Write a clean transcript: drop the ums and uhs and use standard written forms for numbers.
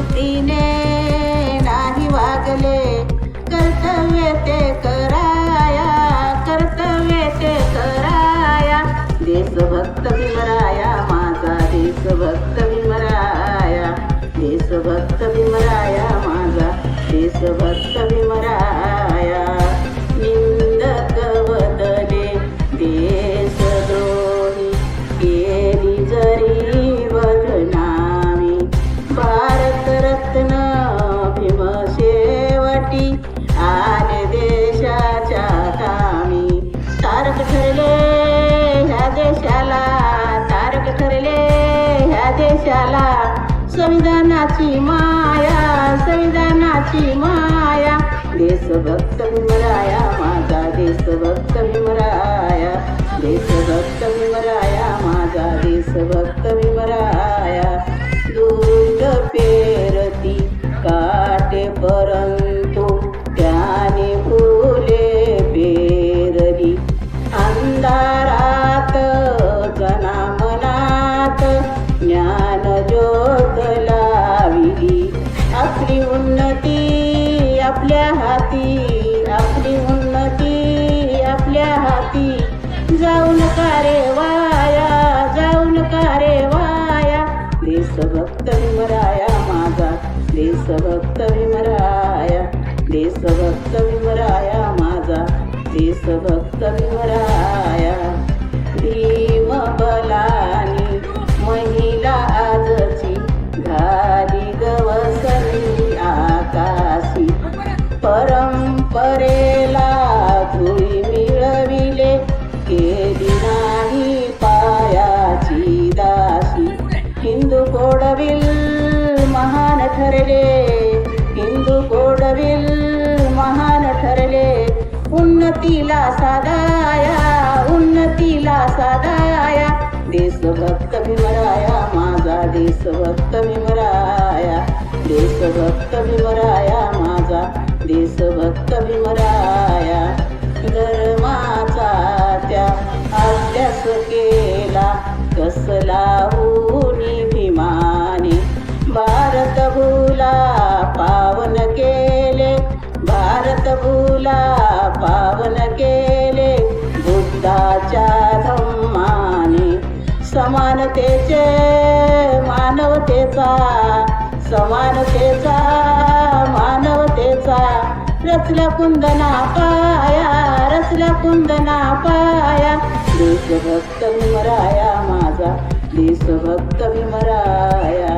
वृत्तीने नाही वागले, कर्तव्य ते कराया, कर्तव्य ते कराया. देशभक्त भीमराया माझा देशभक्त भीमराया, देशभक्त भीमराया माझा देशभक्त भीमराया. निंदक बदले देशद्रोही केली जरी बदनामी, भारतरत्न भीमशेवटी आले देशाच्या कामी. तारक ठरले ह्या देशाला, तारक ठरले ह्या देशाला, संविधानाची माया, संविधानाची माया. देशभक्त भीमराया माझा देशभक्त भीमराया, देशभक्त भीमराया माझा देशभक्त भीमराया. दूध पेरती काटे परंतु त्याने फुले पेरली, अंधारात जनामनात ज्ञान ज्योत लाविली. आपली उन्नती आपल्या हाती, आपली उन्नती आपल्या हाती, जाऊ नका रे वाया, जाऊ नका रे वाया. देशभक्त भीमराया माझा देशभक्त भीमराया, देशभक्त भीमराया माझा देशभक्त भीमराया. भीम बलानी महिला आजची घाली गवसणी आकाशी, परंपरेला धुळी मिळविले केली नाही पायाची दासी. हिंदू कोडविल महान ठरले, हिंदू कोडविल महान ठरले, उन्नतीला साधाया, उन्नतीला साधाया. देशभक्त भीमराया माझा देशभक्त भीमराया, देशभक्त भीमराया माझा देशभक्त भीमराया. धर्माचा त्या अभ्यास केला कसला हुनी भीमाने, भारत भूला पावन केले, भारत भूला पावन केले, बुद्धाच्या धम्माने. समानतेचे मानवतेचा, समानतेचा मानवतेचा, रचला कुंदना पाया, रचला कुंदना पाया. देशभक्त भीमराया माझा देशभक्त भीमराया.